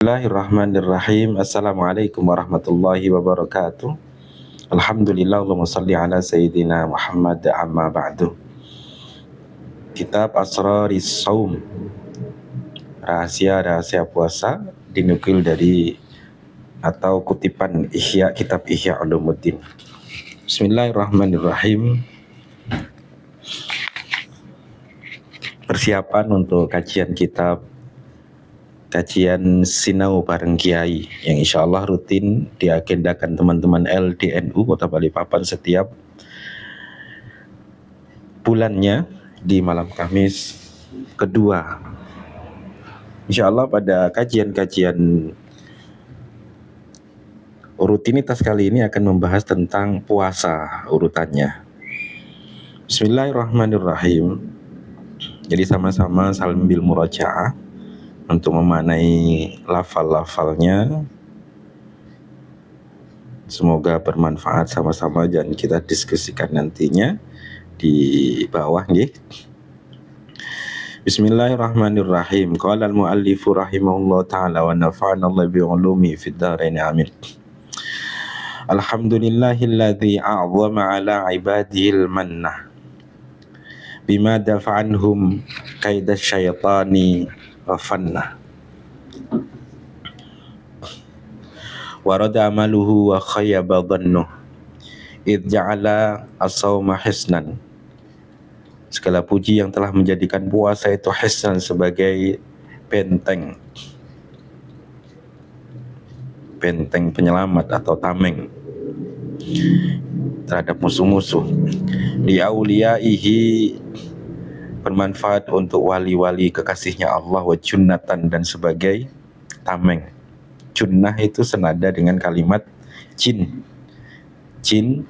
Bismillahirrahmanirrahim. Assalamualaikum warahmatullahi wabarakatuh. Alhamdulillah, Allahumma salli ala Sayyidina Muhammad amma ba'du. Kitab Asraris Saum, rahasia-rahasia puasa, dinukil dari atau kutipan Ihya, kitab Ihya Ulumuddin. Bismillahirrahmanirrahim. Persiapan untuk kajian Sinau bareng Kiai yang insya Allah rutin diagendakan teman-teman LDNU Kota Balikpapan setiap bulannya di malam Kamis kedua. Insya Allah pada kajian-kajian rutinitas kali ini akan membahas tentang puasa urutannya. Bismillahirrahmanirrahim. Jadi sama-sama sambil murajaah untuk memaknai lafal-lafalnya. Semoga bermanfaat sama-sama dan kita diskusikan nantinya di bawah nggih. Bismillahirrahmanirrahim. Qala al-muallifu rahimahullah ta'ala wa nafa'ana Allah bi ulumi fid dharain amin. Alhamdulillahilladzi a'zama ala ibadihil mannah bima dafa'anhum kaidash syaitani wafanna warada amaluhu wa khayyaba dhannuh idh ja'ala as-sawma hisnan. Segala puji yang telah menjadikan puasa itu hisnan, sebagai benteng penyelamat atau tameng terhadap musuh-musuh. Li auliyaihi, bermanfaat untuk wali-wali kekasihnya Allah, wa junnatan, dan sebagai tameng. Junnah itu senada dengan kalimat jin, jim,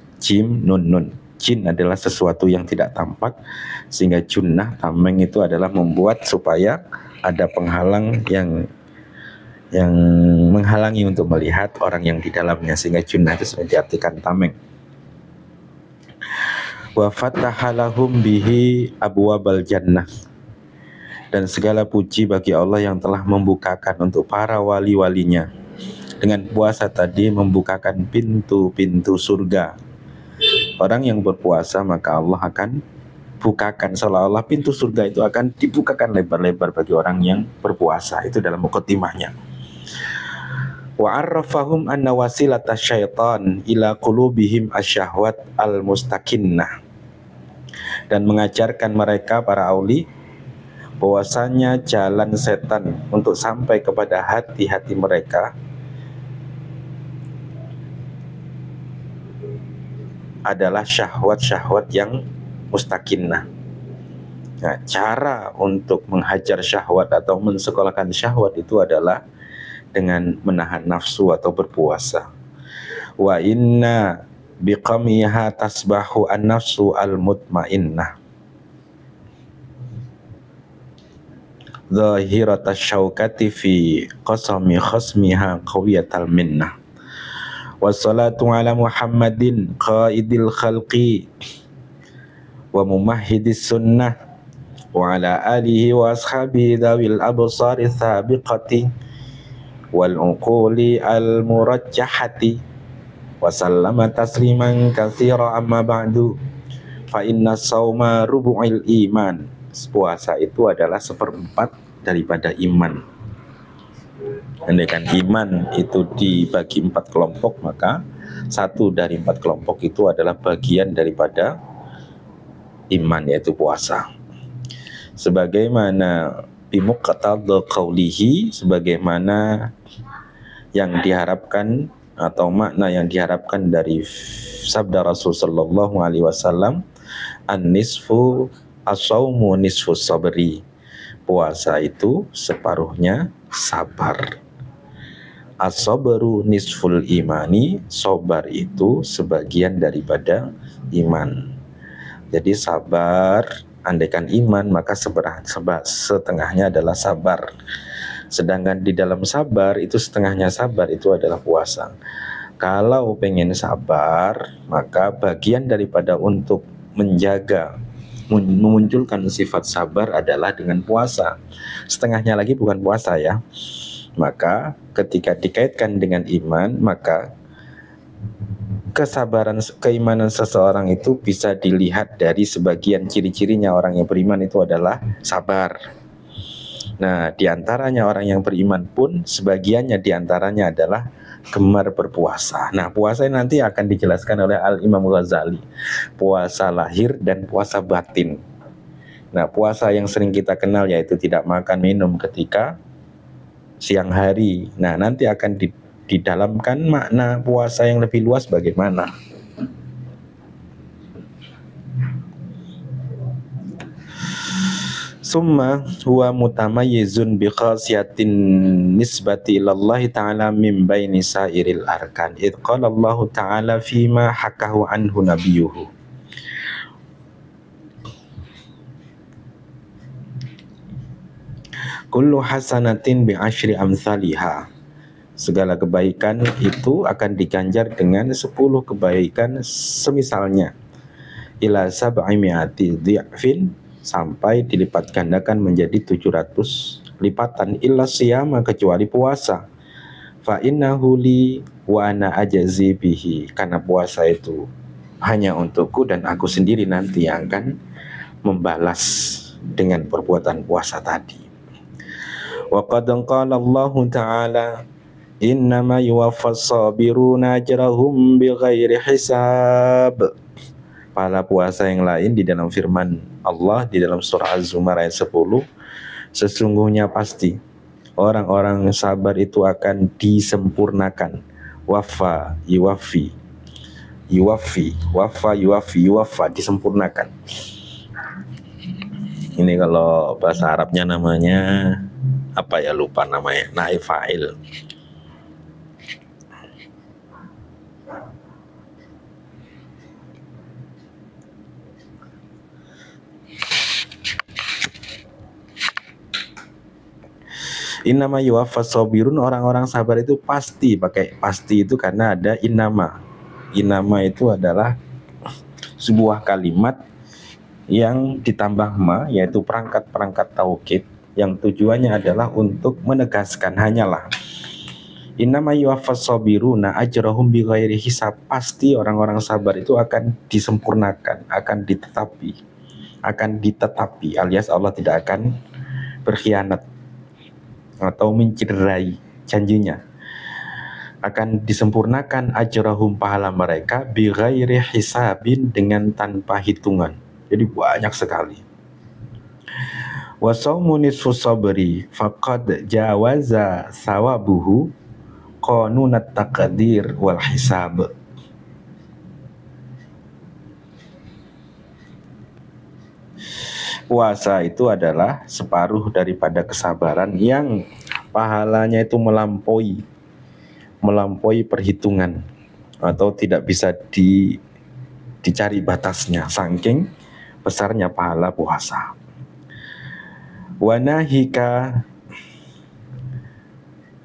nun. Jin adalah sesuatu yang tidak tampak, sehingga junnah, tameng, itu adalah membuat supaya ada penghalang yang menghalangi untuk melihat orang yang di dalamnya, sehingga junnah itu sering diartikan tameng. Wa fataha lahum bihi abwabal jannah, dan segala puji bagi Allah yang telah membukakan untuk para wali-walinya dengan puasa tadi, membukakan pintu-pintu surga. Orang yang berpuasa maka Allah akan bukakan, seolah-olah pintu surga itu akan dibukakan lebar-lebar bagi orang yang berpuasa. Itu dalam mukadimahnya. Wa arrafahum anna wasilata syaitan ila qulubihim asyahwat al-mustakinnah, dan mengajarkan mereka para auli bahwasanya jalan setan untuk sampai kepada hati-hati mereka adalah syahwat-syahwat yang mustakinnah. Nah, cara untuk menghajar syahwat atau mensekolahkan syahwat itu adalah dengan menahan nafsu atau berpuasa. Wa inna biqamiha tasbahu an-nafsu al-mutmainnah zahirata syaukati fi qasami khasmiha qawiyatal minnah. Wassalatu ala Muhammadin qaidil khalqi wa mumahhidis sunnah wa ala alihi wa ashabihi dawil absari sabiqati wal uquli al murajjahati wa sallama tasliman katsira, amma ba'du fa inna sauma rubu'il iman. Puasa itu adalah seperempat daripada iman. Andaikan iman itu dibagi 4 kelompok, maka 1 dari 4 kelompok itu adalah bagian daripada iman, yaitu puasa. Sebagaimana bimuqtadha qaulihi, sebagaimana yang diharapkan atau makna yang diharapkan dari sabda Rasul sallallahu alaihi wasallam, an-nisfu as-saumu nisfu sabri. Puasa itu separuhnya sabar. As-sabru nisful imani, sabar itu sebagian daripada iman. Jadi sabar, andaikan iman maka setengahnya adalah sabar. Sedangkan di dalam sabar itu setengahnya sabar itu adalah puasa. Kalau pengen sabar, maka bagian daripada untuk menjaga, memunculkan sifat sabar adalah dengan puasa. Setengahnya lagi bukan puasa ya. Maka ketika dikaitkan dengan iman, maka kesabaran, keimanan seseorang itu bisa dilihat dari sebagian ciri-cirinya. Orang yang beriman itu adalah sabar. Nah, diantaranya orang yang beriman pun sebagiannya diantaranya adalah gemar berpuasa. Nah, puasa ini nanti akan dijelaskan oleh Al-Imam Ghazali. Puasa lahir dan puasa batin. Nah, puasa yang sering kita kenal yaitu tidak makan minum ketika siang hari. Nah, nanti akan didalamkan makna puasa yang lebih luas bagaimana. Summa huwa mutamayyizun bi khasiyatin nisbati ilallahi ta'ala min baini sairil arkan. Idh qala Allah ta'ala fima hakahu anhu nabiyuhu. Kullu hasanatin bi asyri amsalihha. Segala kebaikan itu akan diganjar dengan 10 kebaikan semisalnya. Ila sab'i mi'ati dhi'fin, sampai dilipat gandakan menjadi 700 lipatan. Illa siyama, kecuali puasa. Fa innahu li wa ana ajazi bihi, karena puasa itu hanya untukku dan aku sendiri nanti yang akan membalas dengan perbuatan puasa tadi. Wa qad qala Allah Ta'ala innama yuwaffas sabiruna ajrahum bighairi hisab. Pahala puasa yang lain di dalam firman Allah di dalam surah Az-Zumar ayat 10, sesungguhnya pasti orang-orang sabar itu akan disempurnakan. Wafa yuwafi, yuwafi, wafa yuwafi, yuwafa, disempurnakan. Ini kalau bahasa Arabnya namanya apa ya, lupa namanya, naib fa'il. Innama yuwaffas sabirun, orang-orang sabar itu pasti, pakai pasti itu karena ada innama. Innama itu adalah sebuah kalimat yang ditambah ma, yaitu perangkat-perangkat taukid yang tujuannya adalah untuk menegaskan hanyalah. Innama yuwaffas sabiruna ajrahum bighairi hisab. Pasti orang-orang sabar itu akan disempurnakan, akan ditetapi alias Allah tidak akan berkhianat atau mencederai janjinya. Akan disempurnakan ajrahum, pahala mereka, bighairi hisabin, dengan tanpa hitungan. Jadi banyak sekali. Wa shaumu nisfu sabri faqad jawaza sawabuhu qanunat taqdir wal hisab. Puasa itu adalah separuh daripada kesabaran yang pahalanya itu melampaui perhitungan atau tidak bisa dicari batasnya saking besarnya pahala puasa.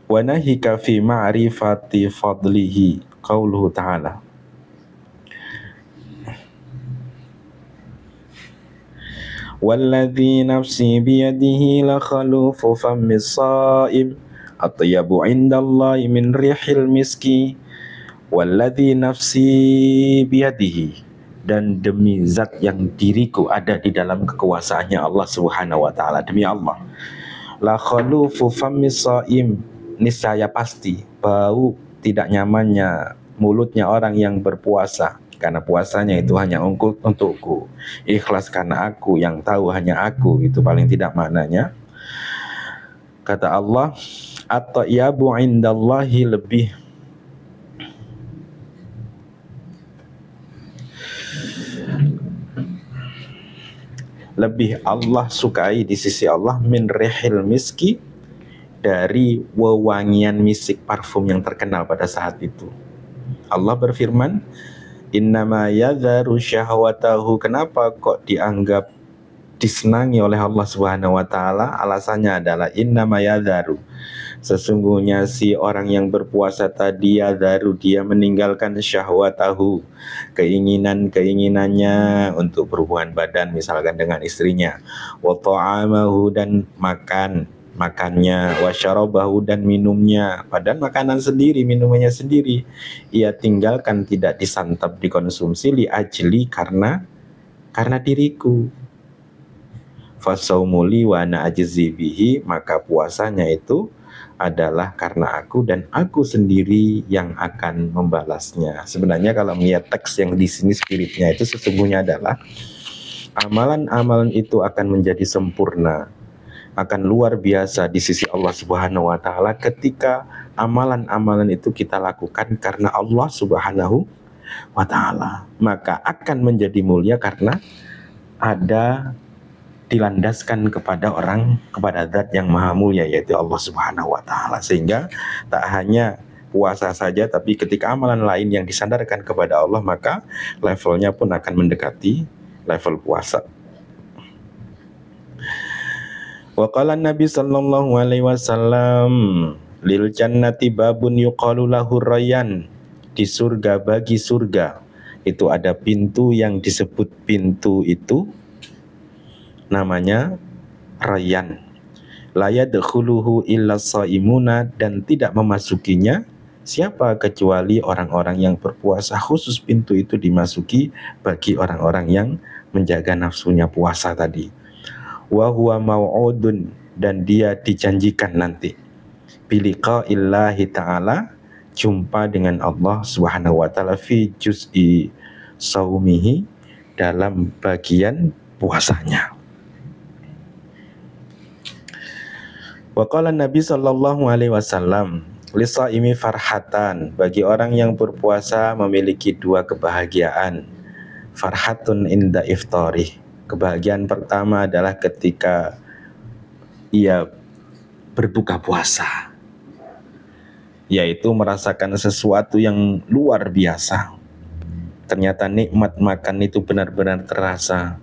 Wanahika fi ma'rifati fadlihi qauluhu ta'ala walladzi nafsi biyadihi la khalufu fammis shaim atyabu indallahi min rihil miski walladzi nafsi biyadihi, dan demi zat yang diriku ada di dalam kekuasaannya Allah Subhanahu wa taala, demi Allah, la khalufu fammis shaim, niscaya pasti bau tidak nyamannya mulutnya orang yang berpuasa, karena puasanya itu hanya untukku, ikhlas karena aku, yang tahu hanya aku, itu paling tidak maknanya. Kata Allah, at-tayyabu indallahi, lebih Allah sukai di sisi Allah, min rihil miski, dari wewangian misik, parfum yang terkenal pada saat itu. Allah berfirman, innama yadharu syahwatahu. Kenapa kok dianggap disenangi oleh Allah Subhanahu wa taala? Alasannya adalah innama yadharu, sesungguhnya si orang yang berpuasa tadi, yadharu, dia meninggalkan syahwatahu, keinginannya untuk berhubungan badan misalkan dengan istrinya, wa ta'amahu, dan makan, makannya, wasyarabahu dan minumnya, padahal makanan sendiri, minumannya sendiri, ia tinggalkan, tidak disantap, dikonsumsi, li ajli, karena diriku. Fasaumuli wa ana ajzi bihi, maka puasanya itu adalah karena aku dan aku sendiri yang akan membalasnya. Sebenarnya kalau melihat teks yang di sini spiritnya itu sesungguhnya adalah amalan-amalan itu akan menjadi sempurna, akan luar biasa di sisi Allah Subhanahu wa taala ketika amalan-amalan itu kita lakukan karena Allah Subhanahu wa taala. Maka akan menjadi mulia karena ada dilandaskan kepada zat yang maha mulia, yaitu Allah Subhanahu wa taala. Sehingga tak hanya puasa saja, tapi ketika amalan lain yang disandarkan kepada Allah, maka levelnya pun akan mendekati level puasa. Wa qala Nabi sallallahu alaihi wasallam, lil jannati babun yuqalu lahu rayyan, di surga, bagi surga itu ada pintu yang disebut pintu itu namanya rayyan. La yadkhuluhu illa shaimuna, dan tidak memasukinya siapa kecuali orang-orang yang berpuasa. Khusus pintu itu dimasuki bagi orang-orang yang menjaga nafsunya puasa tadi. Wa huwa mau'udun, dan dia dijanjikan nanti biliqa illahi ta'ala, jumpa dengan Allah Subhanahu wa taala, fi juz'i saumihi, dalam bagian puasanya. Wa qala Nabi sallallahu alaihi wasallam, lisaimi farhatan, bagi orang yang berpuasa memiliki dua kebahagiaan. Farhatun inda iftari, kebahagiaan pertama adalah ketika ia berbuka puasa, yaitu merasakan sesuatu yang luar biasa. Ternyata nikmat makan itu benar-benar terasa.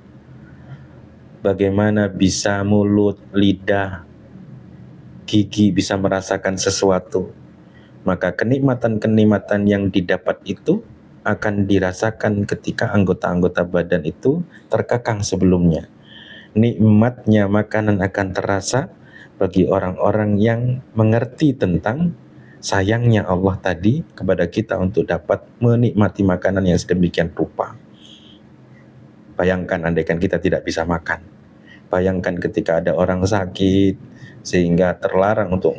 Bagaimana bisa mulut, lidah, gigi bisa merasakan sesuatu, maka kenikmatan-kenikmatan yang didapat itu akan dirasakan ketika anggota-anggota badan itu terkekang sebelumnya. Nikmatnya makanan akan terasa bagi orang-orang yang mengerti tentang sayangnya Allah tadi kepada kita untuk dapat menikmati makanan yang sedemikian rupa. Bayangkan andaikan kita tidak bisa makan. Bayangkan ketika ada orang sakit sehingga terlarang untuk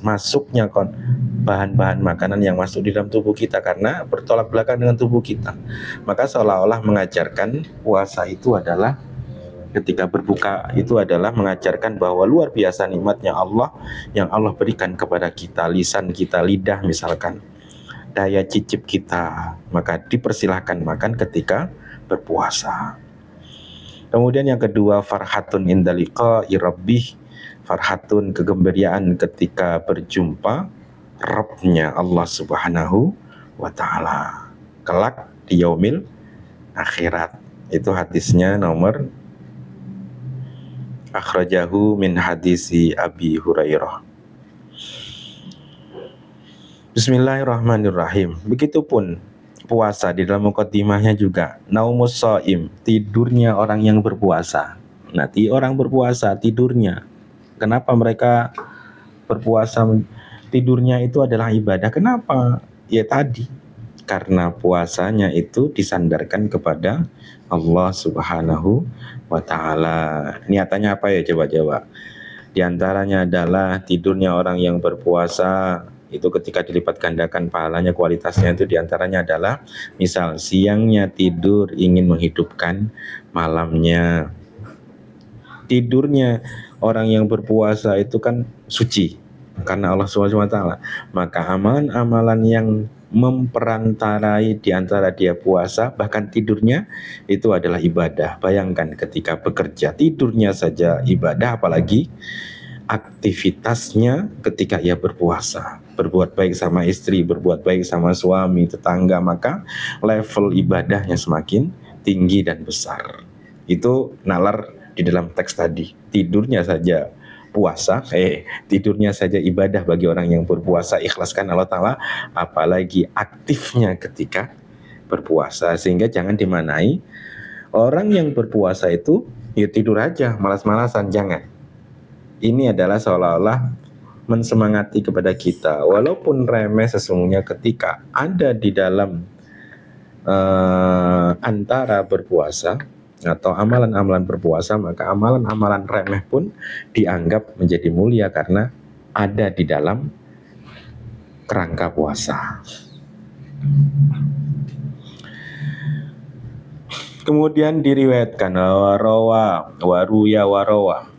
masuknya bahan-bahan makanan yang masuk di dalam tubuh kita karena bertolak belakang dengan tubuh kita. Maka seolah-olah mengajarkan puasa itu adalah, ketika berbuka itu adalah mengajarkan bahwa luar biasa nikmatnya Allah yang Allah berikan kepada kita, lisan kita, lidah misalkan, daya cicip kita, maka dipersilahkan makan ketika berpuasa. Kemudian yang kedua, farhatun inda liqa'i rabbih, farhatun, kegembiraan ketika berjumpa Rabbnya Allah Subhanahu wa ta'ala kelak di yaumil akhirat. Itu hadisnya nomor akhrajahu min hadisi Abi Hurairah. Bismillahirrahmanirrahim. Begitupun puasa, di dalam muqaddimahnya juga naumus shaim, tidurnya orang yang berpuasa. Nanti orang berpuasa tidurnya. Kenapa mereka berpuasa? Tidurnya itu adalah ibadah. Kenapa? Ya tadi, karena puasanya itu disandarkan kepada Allah Subhanahu wa ta'ala. Niatannya apa ya, coba-coba. Di antaranya adalah tidurnya orang yang berpuasa itu ketika dilipat gandakan pahalanya, kualitasnya itu diantaranya adalah, misal siangnya tidur ingin menghidupkan malamnya. Tidurnya orang yang berpuasa itu kan suci karena Allah SWT, maka amalan-amalan yang memperantarai di antara dia puasa, bahkan tidurnya itu adalah ibadah. Bayangkan ketika bekerja tidurnya saja ibadah, apalagi aktivitasnya ketika ia berpuasa, berbuat baik sama istri, berbuat baik sama suami, tetangga, maka level ibadahnya semakin tinggi dan besar. Itu nalar di dalam teks tadi. Tidurnya saja puasa, tidurnya saja ibadah bagi orang yang berpuasa, ikhlaskan Allah Ta'ala, apalagi aktifnya ketika berpuasa. Sehingga jangan dimanai orang yang berpuasa itu ya tidur aja, malas-malasan, jangan. Ini adalah seolah-olah mensemangati kepada kita, walaupun remeh sesungguhnya ketika ada di dalam antara berpuasa atau amalan-amalan berpuasa, maka amalan-amalan remeh pun dianggap menjadi mulia karena ada di dalam kerangka puasa. Kemudian diriwayatkan waruya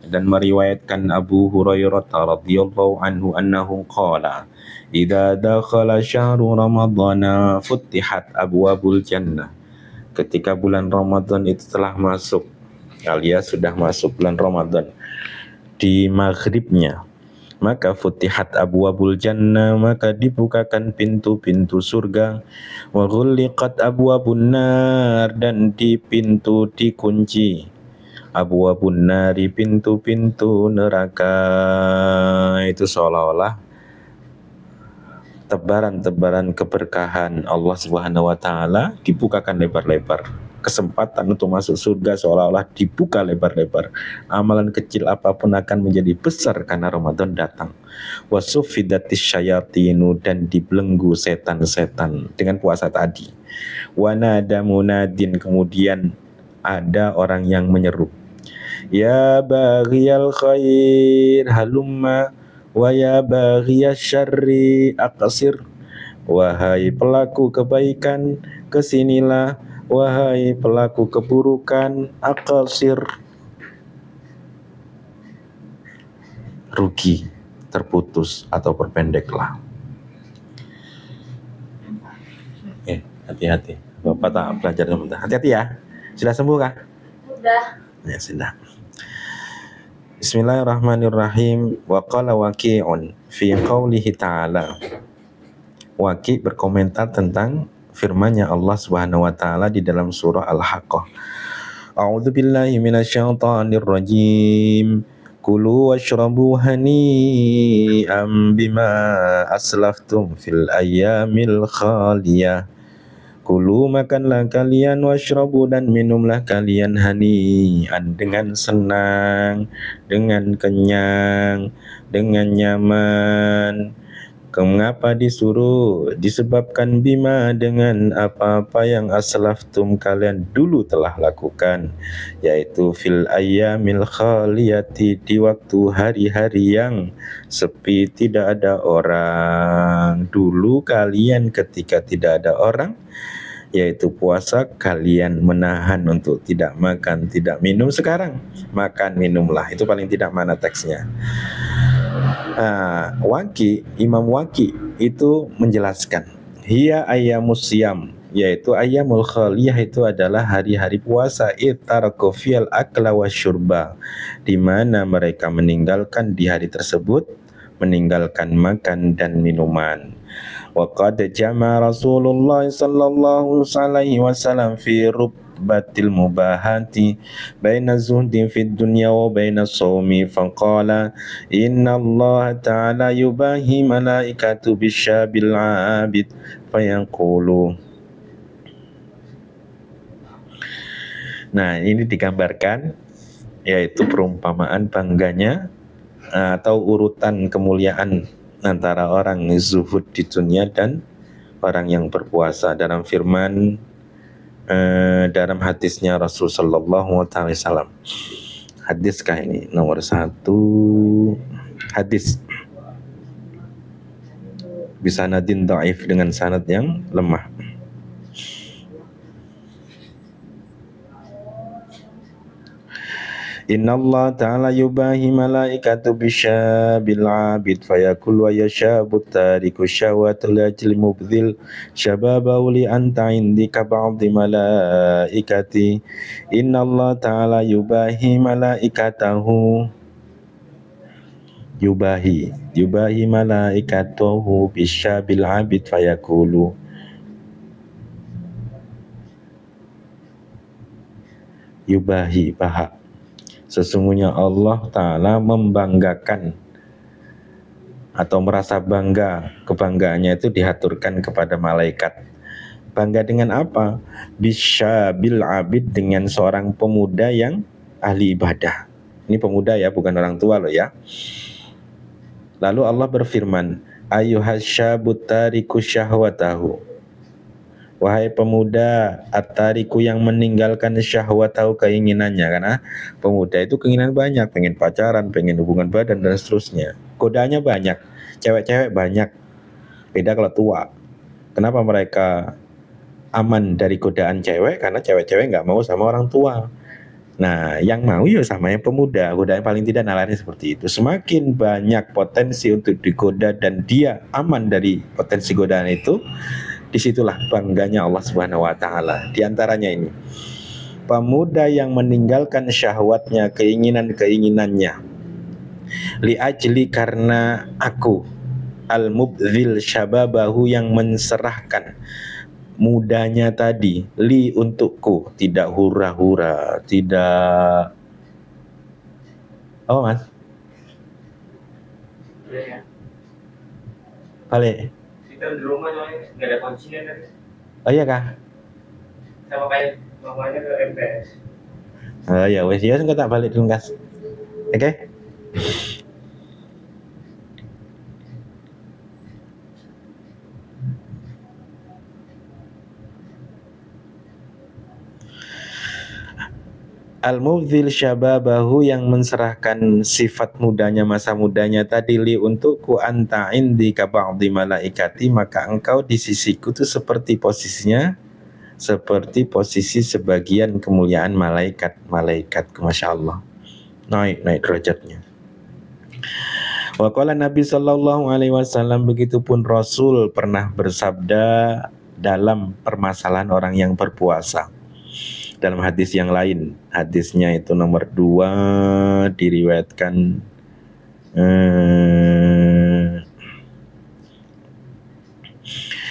dan meriwayatkan Abu Hurairah radhiyallahu anhu annahu qala idza dakhala syahru ramadhana futtihat abwabul jannah. Ketika bulan Ramadan itu telah masuk, alias sudah masuk bulan Ramadan di maghribnya, maka futihat abwabul jannah, maka dibukakan pintu-pintu surga, wa ghulliqat abwabun nar, dan di pintu dikunci abwabun nari, pintu-pintu neraka. Itu seolah-olah tebaran-tebaran keberkahan Allah Subhanahu wa taala dibukakan lebar-lebar. Kesempatan untuk masuk surga seolah-olah dibuka lebar-lebar. Amalan kecil apapun akan menjadi besar karena Ramadan datang. Wasufidatis syayatinu, dan dibelenggu setan-setan dengan puasa tadi. Wanada munadin, kemudian ada orang yang menyeru, ya baghiyal khair halumma wa ya baghiyasy syarri aqsir. Wahai pelaku kebaikan, kesinilah. Wahai pelaku keburukan, aqsir, rugi, terputus atau berpendeklah. Hati-hati. Bapak tak belajar sebentar. Hati-hati ya. Sudah sembuh kah? Sudah. Ya, sudah. Bismillahirrahmanirrahim. Wa qala Waqi'un fi qaulihi ta'ala. Waqi' berkomentar tentang firman-Nya Allah Subhanahu wa taala di dalam surah Al-Haqqah. A'udzu billahi minasyaitonir rajim. Kulu washrabu hani'an bima aslaftum fil ayyamil khaliyah. Kulu, makanlah kalian, washrabu, dan minumlah kalian, hani'an, dengan senang, dengan kenyang, dengan nyaman. Mengapa disuruh? Disebabkan bima, dengan apa-apa yang aslaftum, kalian dulu telah lakukan, yaitu fil ayyamil khaliyati, di waktu hari-hari yang sepi, tidak ada orang. Dulu kalian ketika tidak ada orang, yaitu puasa, kalian menahan untuk tidak makan, tidak minum. Sekarang makan, minumlah. Itu paling tidak mana teksnya. Imam Waqi itu menjelaskan, hiya ayyamus siyam, yaitu ayyamul khaliyah itu adalah hari-hari puasa, ittaraku fil akla wasyurba, di mana mereka meninggalkan di hari tersebut, meninggalkan makan dan minuman. Wa qad jama Rasulullah sallallahu alaihi wasallam fi rubbatil mubahati baina zuhdi fid dunya wa baina shaumi, faqala inna Allah ta'ala yubahi malaikatu bisyabil abid fayaqulu. Nah, ini digambarkan, yaitu perumpamaan bangganya atau urutan kemuliaan antara orang zuhud di dunia dan orang yang berpuasa dalam firman dalam hadisnya Rasul sallallahu alaihi wasallam. Hadiskah ini nomor 1 hadis bisanadin dhaif, dengan sanad yang lemah. Inna Allah ta'ala yubahi malaikatu bisyabil abid fayakul wa yashabu tariku syawatul ajli mubdhil syababahu li anta indika ba'di malaikati. Inna Allah ta'ala yubahi malaikatahu yubahi malaikatahu bisyabil abid fayakulu yubahi paha. Sesungguhnya Allah Ta'ala membanggakan atau merasa bangga, kebanggaannya itu dihaturkan kepada malaikat. Bangga dengan apa? Bisyabil abid, dengan seorang pemuda yang ahli ibadah. Ini pemuda ya, bukan orang tua loh ya. Lalu Allah berfirman, ayyuhasyabut tariku syahwatahu. Wahai pemuda at-tariku yang meninggalkan syahwatahu, keinginannya. Karena pemuda itu keinginan banyak, pengen pacaran, pengen hubungan badan dan seterusnya. Godaannya banyak, cewek-cewek banyak. Beda kalau tua. Kenapa mereka aman dari godaan cewek? Karena cewek-cewek nggak mau sama orang tua. Nah, yang mau ya sama yang pemuda. Godaan paling tidak nalarnya seperti itu. Semakin banyak potensi untuk digoda dan dia aman dari potensi godaan itu, disitulah bangganya Allah Subhanahu wa Ta'ala. Di antaranya ini, pemuda yang meninggalkan syahwatnya, keinginan-keinginannya, li'ajli, karena aku, al-mubdhil syababahu, yang menserahkan mudanya tadi, li, untukku, tidak hura-hura, tidak mas balik kita di rumah soalnya nggak ada kuncinya kan. Oh iya kah? Sama kayak mamanya ke MPS. Oh ya wes ya, enggak tak balik dulu kas. Oke? Al-mubdhil syababahu, yang menserahkan sifat mudanya, masa mudanya tadi, li, untukku, anta indi ka ba'di malaikati, maka engkau di sisiku tuh seperti posisinya, seperti posisi sebagian kemuliaan malaikatku. Masya Allah, naik derajatnya. Wa qala Nabi sallallahu alaihi wasallam, begitupun Rasul pernah bersabda dalam permasalahan orang yang berpuasa. Dalam hadis yang lain, hadisnya itu nomor 2, diriwayatkan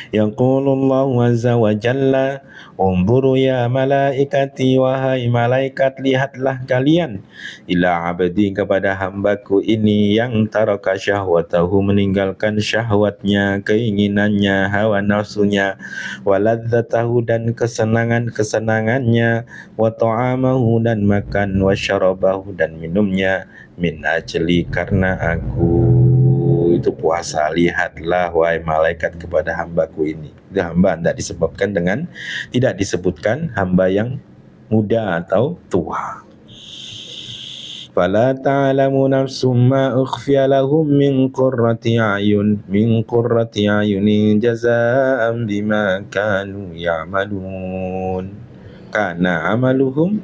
yaqulullahu azza wa jalla, unzuru ya malaikati, wahai malaikat, lihatlah kalian, ila abdi, kepada hambaku ini, yang taraka syahwatahu, meninggalkan syahwatnya, keinginannya, hawa nafsunya, waladzatahu, dan kesenangannya, wa ta'amahu, dan makan, wa syarabahu, dan minumnya, min ajli, karena aku. Itu puasa. Lihatlah wahai malaikat kepada hambaku ini. Itu hamba tidak disebutkan hamba yang muda atau tua. Fala ta'lamu nafsum ma ukhfiya lahum min qurrati ayunin jazaa'an bima kanu ya'malun. Kana amaluhum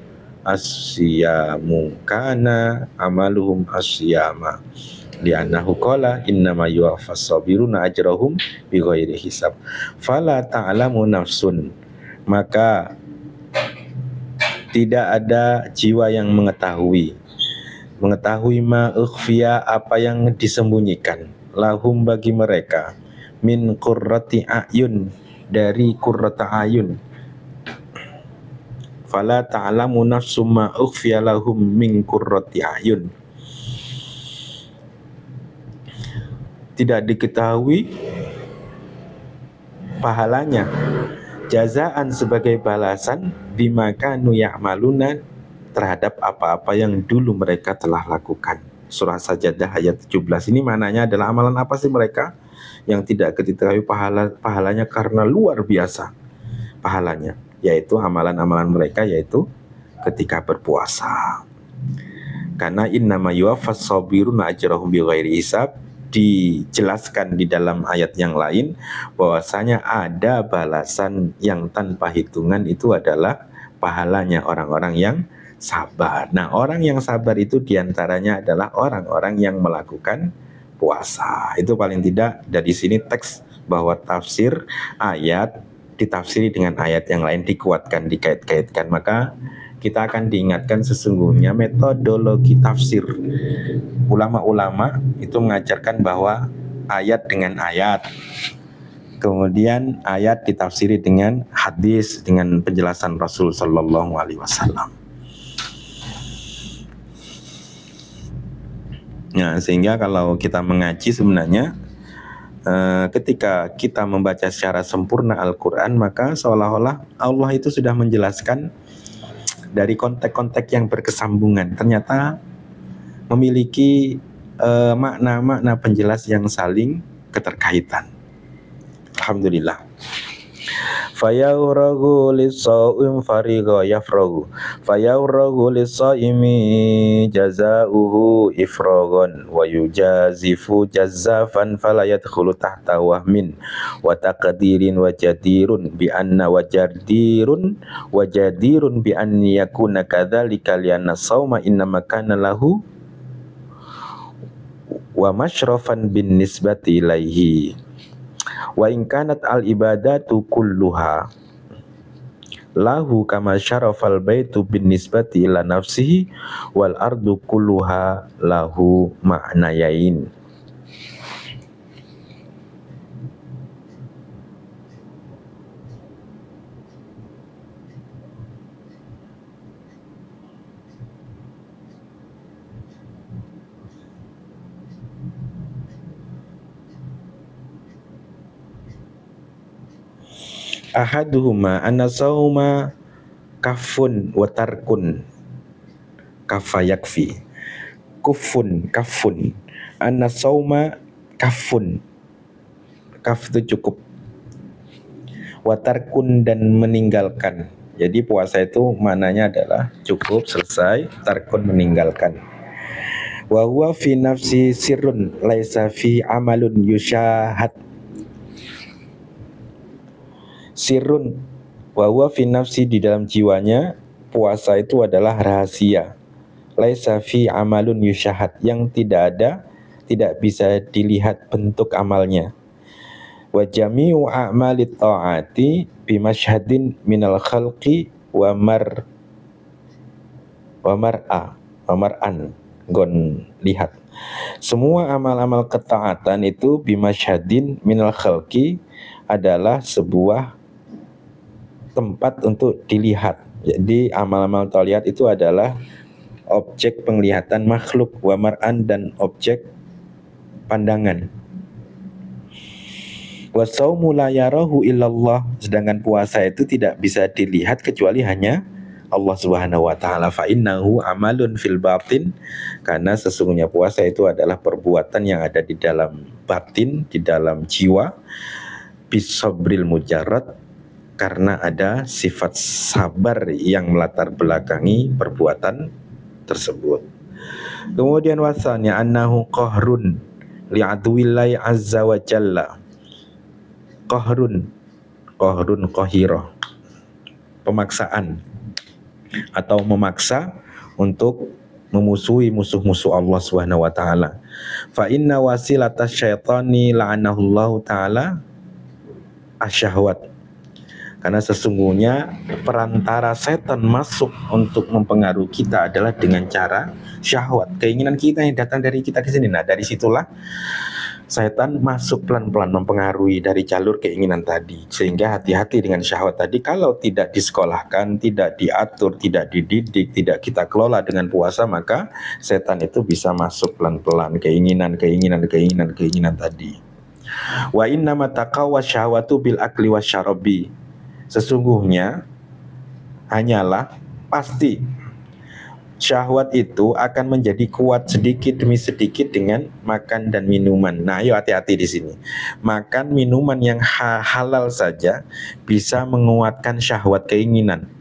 asyama. Li'annahu qala innama yuwaffas sabiruna ajrahum bighairi hisab. Fala ta'lamu nafsun, maka tidak ada jiwa yang mengetahui ma ukhfiya, apa yang disembunyikan, lahum, bagi mereka, min qurrati ayun, dari qurrata ayun. Fala ta'lamu nafsum ma ukhfiya lahum min qurrati ayun. Tidak diketahui pahalanya, jazaan, sebagai balasan, bima kanu ya'maluna, terhadap apa-apa yang dulu mereka telah lakukan. Surah Sajadah ayat 17. Ini maknanya adalah amalan apa sih mereka yang tidak diketahui pahalanya, karena luar biasa pahalanya, yaitu amalan-amalan mereka, yaitu ketika berpuasa. Karena innama yuwaffas sabiruna ajrahum bighairi hisab, dijelaskan di dalam ayat yang lain bahwasanya ada balasan yang tanpa hitungan, itu adalah pahalanya orang-orang yang sabar. Nah, orang yang sabar itu diantaranya adalah orang-orang yang melakukan puasa. Itu paling tidak dari sini teks bahwa tafsir ayat ditafsiri dengan ayat yang lain, dikuatkan, dikait-kaitkan. Maka kita akan diingatkan sesungguhnya metodologi tafsir. Ulama-ulama itu mengajarkan bahwa ayat dengan ayat, kemudian ayat ditafsiri dengan hadis, dengan penjelasan Rasul Sallallahu Alaihi Wasallam. Nah, sehingga kalau kita mengaji sebenarnya ketika kita membaca secara sempurna Al-Quran, maka seolah-olah Allah itu sudah menjelaskan dari konteks-konteks yang berkesambungan. Ternyata memiliki makna-makna penjelas yang saling keterkaitan. Alhamdulillah. Fayawragu lis-shaim fariqa yafragu fayawragu lis-shaimi jazaohu ifragan wa yujazifu jazzafan fala yadkhulu tahta wahmin wa taqdirin wa jadirun bi anna wa jadirun bi an yakuna kadzalika lianna shauma innama kana lahu wa masyrafan bin nisbati ilaihi wa in kanat al ibadatu kulluha lahu kama syarafal baitu bin nisbati ila nafsihi wal ardu kulluha lahu ma'nayain. Ahaduhuma anna sauma kafun wa tarkun kafa yakfi kafun anna sauma kafun kaf itu cukup wa tarkun dan meninggalkan. Jadi puasa itu maknanya adalah cukup, selesai, tarkun meninggalkan. Wa huwa fi nafsi sirrun laisa fi amalun yusyahad. Sirrun wa huwa fi nafsi, di dalam jiwanya puasa itu adalah rahasia. Laisa fi amalun yusyahad, yang tidak ada, tidak bisa dilihat bentuk amalnya. Wa jami'u a'malit ta'ati bimasyhadin minal khalqi wa mar'an gon lihat. Semua amal-amal ketaatan itu bimasyhadin minal khalqi adalah sebuah tempat untuk dilihat. Jadi amal-amal toliat itu adalah objek penglihatan makhluk, wa mar'an, dan objek pandangan. Wa shaumu la yarahu illallah, sedangkan puasa itu tidak bisa dilihat kecuali hanya Allah Subhanahu wa taala. Fa innahu amalun fil batin, karena sesungguhnya puasa itu adalah perbuatan yang ada di dalam batin, di dalam jiwa. Bisabril mujarrad, karena ada sifat sabar yang melatar belakangi perbuatan tersebut. Kemudian wasanya annahu qahrun li'adwillahi azza wa jalla. Qahrun qahirah, pemaksaan atau memaksa untuk memusuhi musuh-musuh Allah Subhanahu wa taala. Fa inna wasilatash syaitani la'anahullahu taala asyahwat, karena sesungguhnya perantara setan masuk untuk mempengaruhi kita adalah dengan cara syahwat, keinginan kita yang datang dari kita ke sini. Nah, dari situlah setan masuk pelan-pelan mempengaruhi dari jalur keinginan tadi. Sehingga hati-hati dengan syahwat tadi. Kalau tidak disekolahkan, tidak diatur, tidak dididik, tidak kita kelola dengan puasa, maka setan itu bisa masuk pelan-pelan keinginan tadi. Wa innama taqawwa syahwatu bil akli wasyarabi. Sesungguhnya hanyalah pasti syahwat itu akan menjadi kuat sedikit demi sedikit dengan makan dan minuman. Nah, ayo hati-hati di sini. Makan minuman yang halal saja bisa menguatkan syahwat keinginan.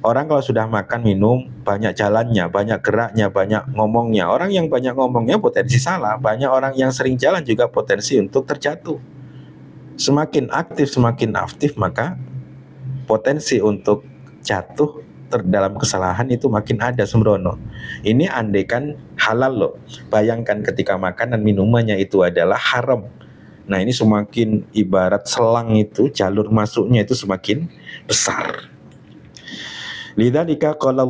Orang kalau sudah makan minum, banyak jalannya, banyak geraknya, banyak ngomongnya. Orang yang banyak ngomongnya potensi salah. Banyak orang yang sering jalan juga potensi untuk terjatuh. Semakin aktif, maka potensi untuk jatuh dalam kesalahan itu makin ada sembrono. Ini andaikan halal loh. Bayangkan ketika makanan minumannya itu adalah haram. Nah, ini semakin ibarat selang itu, jalur masuknya itu semakin besar. Lidzalika qala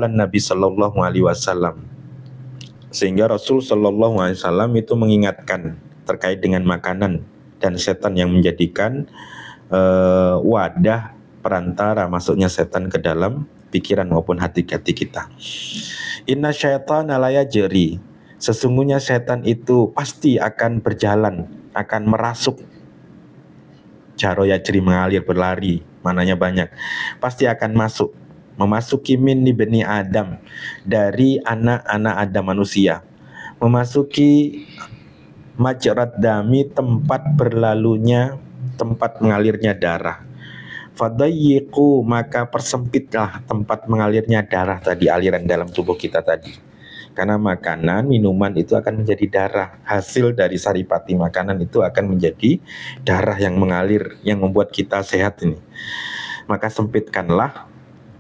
Nabi sallallahu alaihi wasallam. Sehingga Rasul sallallahu alaihi wasallam itu mengingatkan terkait dengan makanan dan setan yang menjadikan wadah perantara masuknya setan ke dalam pikiran maupun hati-hati kita. Inna syaitana la yajri, sesungguhnya setan itu pasti akan berjalan, akan merasuk. Jaro yajri, mengalir, berlari, mananya banyak. Pasti akan masuk memasuki min ibni Adam, dari anak-anak Adam manusia, memasuki majrad dami, tempat berlalunya, tempat mengalirnya darah. Fadayyiqu, maka persempitlah tempat mengalirnya darah tadi, aliran dalam tubuh kita tadi. Karena makanan, minuman itu akan menjadi darah. Hasil dari saripati makanan itu akan menjadi darah yang mengalir, yang membuat kita sehat ini. Maka sempitkanlah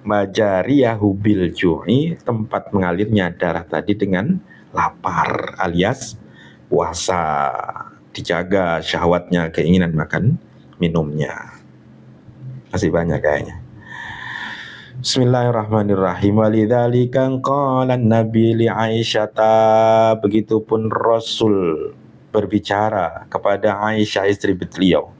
majariyahu bil ju'i, tempat mengalirnya darah tadi dengan lapar alias puasa. Dijaga syahwatnya, keinginan makan minumnya. Masih banyak kayaknya. Bismillahirrahmanirrahim. Walidzalika qala Nabi li Aisyah, begitupun Rasul berbicara kepada Aisyah istri beliau,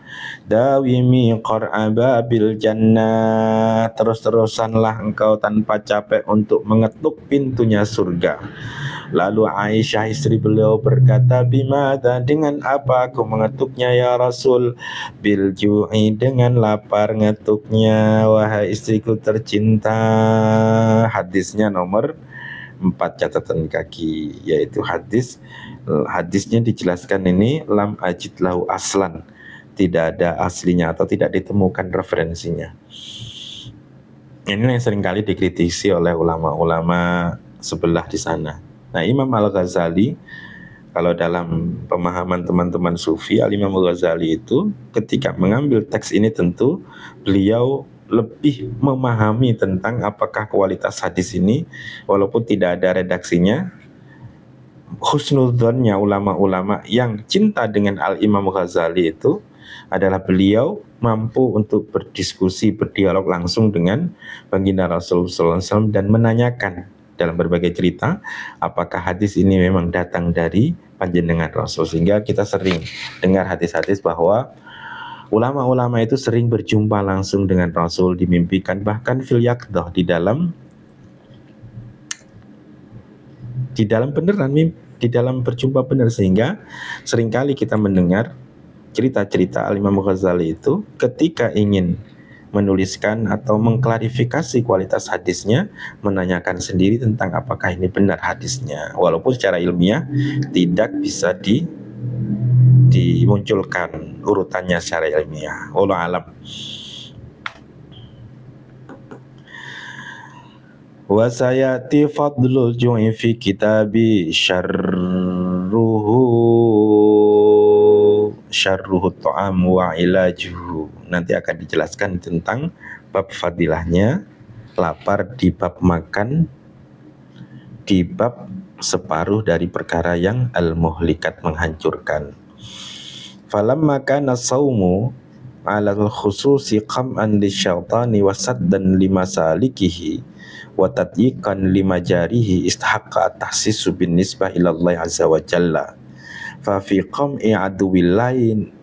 dawimi qar'aba bil jannah, terus-terusanlah engkau tanpa capek untuk mengetuk pintunya surga. Lalu Aisyah istri beliau berkata, bimada, dengan apa aku mengetuknya ya Rasul? Bil ju'i, dengan lapar ngetuknya, wahai istriku tercinta. Hadisnya nomor 4 catatan kaki, yaitu hadisnya dijelaskan ini lam ajid lahu aslan, tidak ada aslinya atau tidak ditemukan referensinya. Ini yang seringkali dikritisi oleh ulama-ulama sebelah di sana. Nah, Imam Al-Ghazali, kalau dalam pemahaman teman-teman Sufi, Al-Imam Al-Ghazali itu ketika mengambil teks ini tentu beliau lebih memahami tentang apakah kualitas hadis ini, walaupun tidak ada redaksinya. Husnudzonnya ulama-ulama yang cinta dengan Al-Imam Ghazali itu adalah beliau mampu untuk berdiskusi, berdialog langsung dengan baginda Rasulullah SAW dan menanyakan dalam berbagai cerita apakah hadis ini memang datang dari panjenengan Rasul. Sehingga kita sering dengar hadis-hadis bahwa ulama-ulama itu sering berjumpa langsung dengan Rasul, dimimpikan, bahkan fil yaqdah, di dalam beneran, di dalam berjumpa benar. Sehingga seringkali kita mendengar cerita-cerita Al-Imam Ghazali itu ketika ingin menuliskan atau mengklarifikasi kualitas hadisnya, menanyakan sendiri tentang apakah ini benar hadisnya, walaupun secara ilmiah tidak bisa dimunculkan urutannya secara ilmiah. Wallahu alam. Wa sayati fadlul ju'i fi kitabi syarruhu ta'am wa ilajuhu. Nanti akan dijelaskan tentang bab fadilahnya lapar di bab makan, di bab separuh dari perkara yang al-muhlikat, menghancurkan. Falamma kana saumu ala al-khususi qam'an lisyaitani wa saddan limasalikihi wa tatyiqan limajarihi istahaqqa at-tahsisu bin nisbah ila Allah azza wa jalla. Fa fi qam'i aduwillahi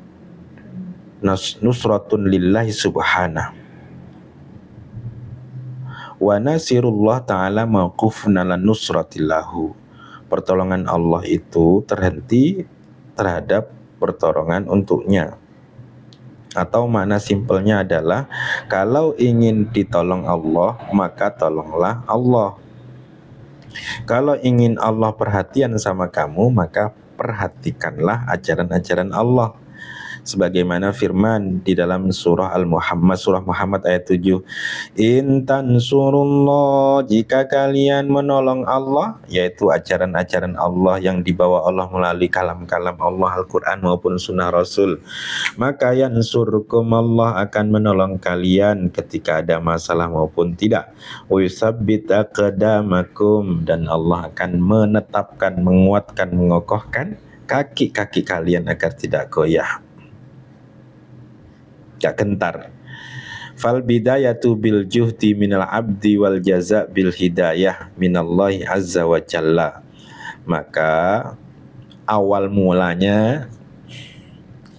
nusratun lillahi subhanahu wa nasirullah ta'ala mawqufun ala nusratillahu. Pertolongan Allah itu terhenti terhadap pertolongan untuknya. Atau makna simpelnya adalah kalau ingin ditolong Allah, maka tolonglah Allah. Kalau ingin Allah perhatian sama kamu, maka perhatikanlah ajaran-ajaran Allah. Sebagaimana firman di dalam surah Muhammad ayat 7, in tansurullah, jika kalian menolong Allah, yaitu ajaran-ajaran Allah yang dibawa Allah melalui kalam-kalam Allah, Al-Quran maupun sunnah Rasul, maka yansurkum, Allah akan menolong kalian ketika ada masalah maupun tidak. Wa yusabbit aqdamakum, dan Allah akan menetapkan, menguatkan, mengokohkan kaki-kaki kalian agar tidak goyah, gak gentar. Fal bidayatu bil juhdi minal abdi wal jaza bil hidayah minallahi azza wa jalla. Maka awal mulanya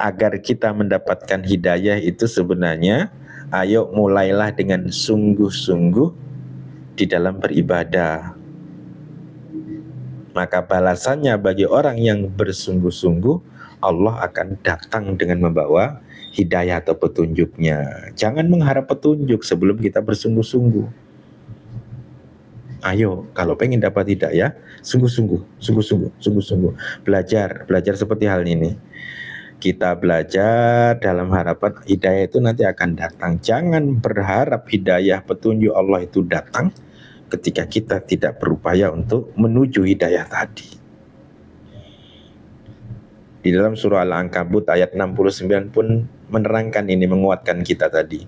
agar kita mendapatkan hidayah itu sebenarnya, ayo mulailah dengan sungguh-sungguh di dalam beribadah. Maka balasannya bagi orang yang bersungguh-sungguh, Allah akan datang dengan membawa hidayah atau petunjuknya. Jangan mengharap petunjuk sebelum kita bersungguh-sungguh. Ayo, kalau pengen dapat hidayah, sungguh-sungguh belajar seperti hal ini. Kita belajar dalam harapan hidayah itu nanti akan datang. Jangan berharap hidayah petunjuk Allah itu datang ketika kita tidak berupaya untuk menuju hidayah tadi. Di dalam surah Al-Ankabut ayat 69 pun menerangkan ini, menguatkan kita tadi.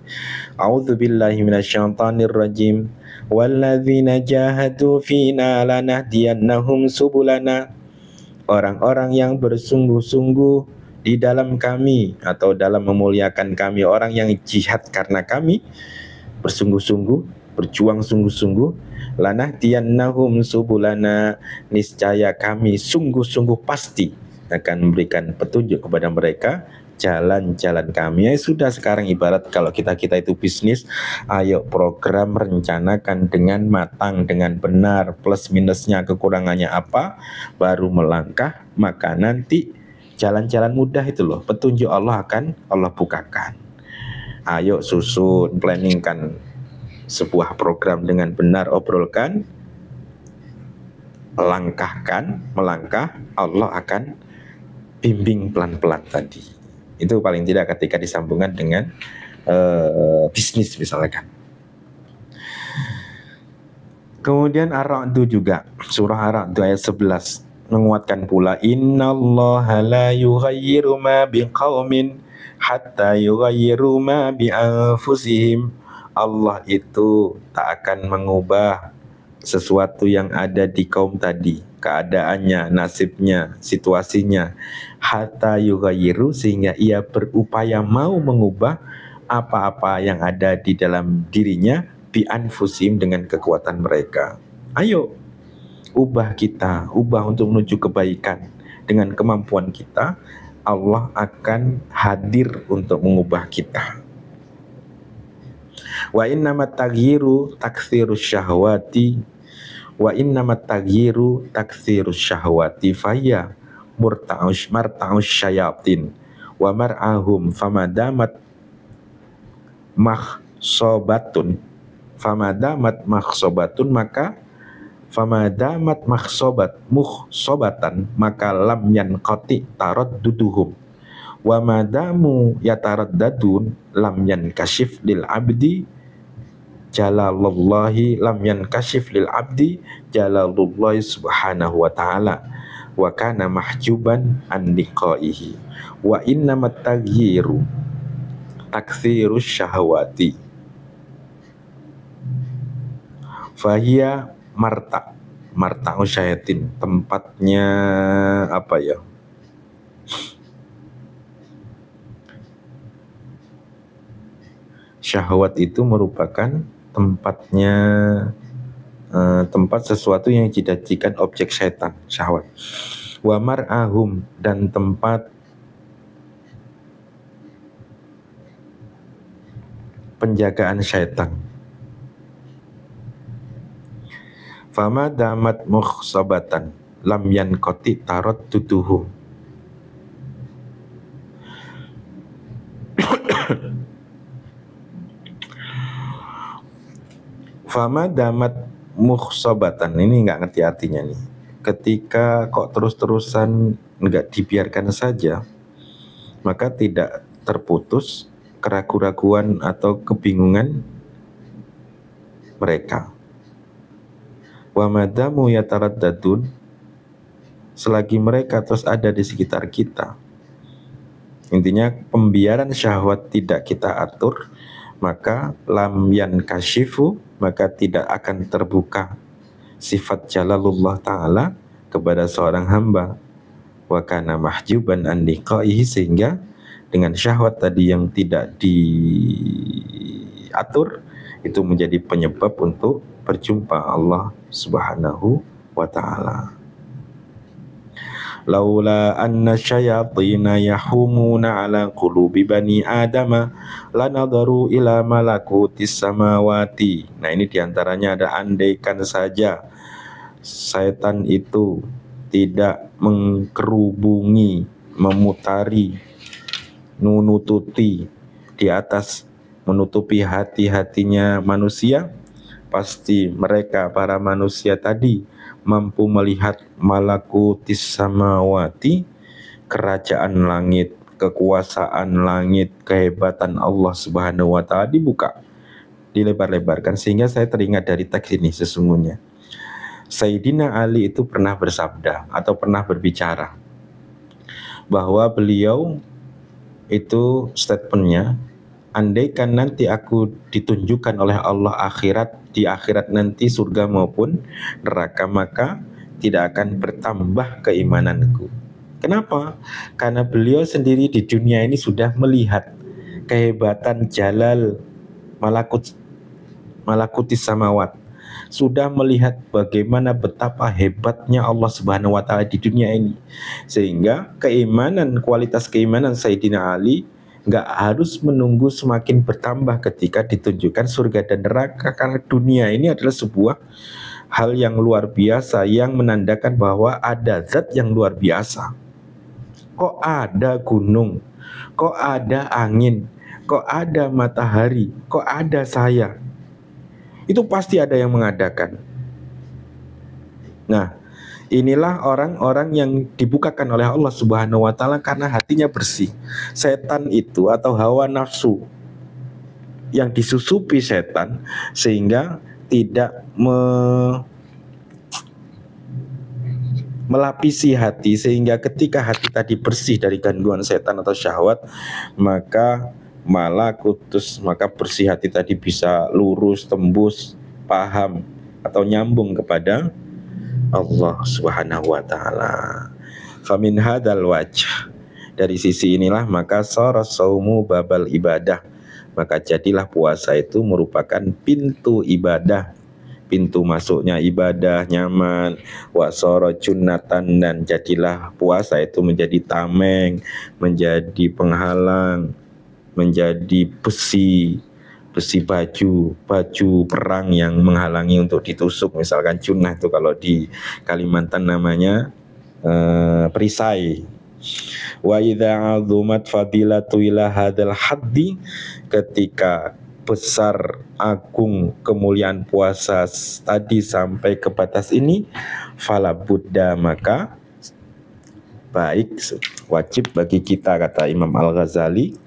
A'udzubillahi minasyaitonir rajim. Walladzina jahadu fina lanahdiyannahum subulana. Orang-orang yang bersungguh-sungguh di dalam kami atau dalam memuliakan kami, orang yang jihad karena kami, bersungguh-sungguh, berjuang sungguh-sungguh, lanahdiyannahum subulana, niscaya kami sungguh-sungguh pasti akan memberikan petunjuk kepada mereka jalan-jalan kami. Ya sudah, sekarang ibarat kalau kita itu bisnis, ayo program rencanakan dengan matang, dengan benar, plus minusnya, kekurangannya apa, baru melangkah, maka nanti jalan-jalan mudah itu loh, petunjuk Allah akan Allah bukakan. Ayo susun, planningkan sebuah program dengan benar, obrolkan, melangkah, Allah akan bimbing pelan-pelan tadi. Itu paling tidak ketika disambungkan dengan bisnis misalkan. Kemudian Ar-Ra'd juga, surah Ar-Ra'd ayat 11 menguatkan pula, innallaha la yughayyiru ma biqaumin hatta yughayyiru ma bi anfusihim. Allah itu tak akan mengubah sesuatu yang ada di kaum tadi, keadaannya, nasibnya, situasinya, hatta yughayyiru, sehingga ia berupaya mau mengubah apa-apa yang ada di dalam dirinya, bi anfusim, dengan kekuatan mereka. Ayo ubah kita, ubah untuk menuju kebaikan. Dengan kemampuan kita, Allah akan hadir untuk mengubah kita. Wa innamat taghyiru taktsirus syahwati wa innamat taghyiru taktsirus syahwati faya marta'us syayatin wa mar'ahum famadamat makhsobatun maka famadamat mukhsobatan maka lam yanqati taradduduhum wa madamu yataraddadun lam yankashif lil abdi jalalullahi lam yankashif lil abdi jalalullahi subhanahu wa ta'ala wa kana mahjuban an liqaihi wa innamat taghyiru taktsirus syahawati fahiya marta'u syayatin, tempatnya apa ya, syahwat itu merupakan tempatnya, tempat sesuatu yang dijadikan objek syaitan, syahwat. Wa mar'ahum, dan tempat penjagaan syaitan. Fama damat mukhsabatan lam yanqati taradduduhu. Fama damat mukhsabatan, ini nggak ngerti artinya nih. Ketika kok terus-terusan nggak dibiarkan saja, maka tidak terputus keraguan-raguan atau kebingungan mereka. Wa madamu yataraddadun, selagi mereka terus ada di sekitar kita. Intinya pembiaran syahwat tidak kita atur, maka lam yankashifu, maka tidak akan terbuka sifat jalalullah ta'ala kepada seorang hamba. Wa kana mahjuban an liqaihi, sehingga dengan syahwat tadi yang tidak diatur itu menjadi penyebab untuk berjumpa Allah subhanahu wa ta'ala. Laula anna syayatina yahumuna ala qulubi bani adama lanadaru ila malakutis samawati. Nah, ini diantaranya ada andaikan saja setan itu tidak mengkerubungi, memutari, menutupi di atas, menutupi hati-hatinya manusia, pasti mereka para manusia tadi mampu melihat malakutis samawati, kerajaan langit, kekuasaan langit, kehebatan Allah Subhanahu wa taala dibuka, dilebar-lebarkan, sehingga saya teringat dari teks ini sesungguhnya. Sayyidina Ali itu pernah bersabda atau pernah berbicara bahwa beliau itu statementnya, andaikan nanti aku ditunjukkan oleh Allah di akhirat nanti surga maupun neraka, maka tidak akan bertambah keimananku. Kenapa? Karena beliau sendiri di dunia ini sudah melihat kehebatan jalal malakutis samawat, sudah melihat bagaimana betapa hebatnya Allah Subhanahu wa taala di dunia ini, sehingga kualitas keimanan Sayyidina Ali nggak harus menunggu semakin bertambah ketika ditunjukkan surga dan neraka, karena dunia ini adalah sebuah hal yang luar biasa yang menandakan bahwa ada zat yang luar biasa. Kok ada gunung, kok ada angin, kok ada matahari, kok ada saya? Itu pasti ada yang mengadakan. Nah, inilah orang-orang yang dibukakan oleh Allah Subhanahu wa taala karena hatinya bersih. Setan itu atau hawa nafsu yang disusupi setan sehingga tidak melapisi hati, sehingga ketika hati tadi bersih dari gangguan setan atau syahwat, maka bersih hati tadi bisa lurus, tembus, paham atau nyambung kepada Allah Subhanahu wa taala. Famin hadzal wajh, dari sisi inilah maka sara saumu babal ibadah, maka jadilah puasa itu merupakan pintu ibadah, pintu masuknya ibadah nyaman. Wa sara junnatan, dan jadilah puasa itu menjadi tameng, menjadi penghalang, menjadi besi baju perang yang menghalangi untuk ditusuk. Misalkan junnah itu kalau di Kalimantan namanya perisai. Wa idza 'azumat fadilatu ila hadzal haddi, ketika besar agung kemuliaan puasa tadi sampai ke batas ini, fala buddha, maka wajib bagi kita, kata Imam Al-Ghazali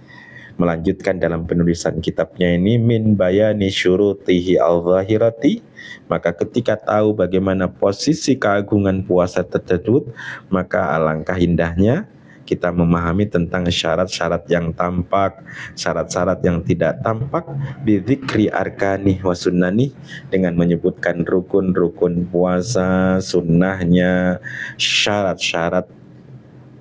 melanjutkan dalam penulisan kitabnya ini, min bayani syurutihi al-zahirati, maka ketika tahu bagaimana posisi keagungan puasa tersebut, maka alangkah indahnya kita memahami tentang syarat-syarat yang tampak, syarat-syarat yang tidak tampak, bidzikri arkani wa sunnani, dengan menyebutkan rukun-rukun puasa, sunnahnya, syarat-syarat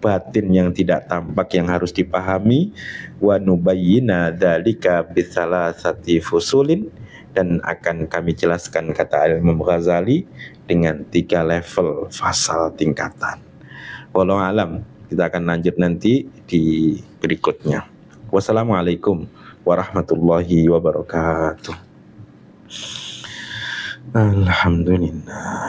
batin yang tidak tampak yang harus dipahami. Wa nubayyina dzalika bisalasati fusulin, dan akan kami jelaskan, kata Imam Ghazali, dengan 3 level fasal tingkatan. Wallahu alam, kita akan lanjut nanti di berikutnya. Wassalamualaikum warahmatullahi wabarakatuh. Alhamdulillah.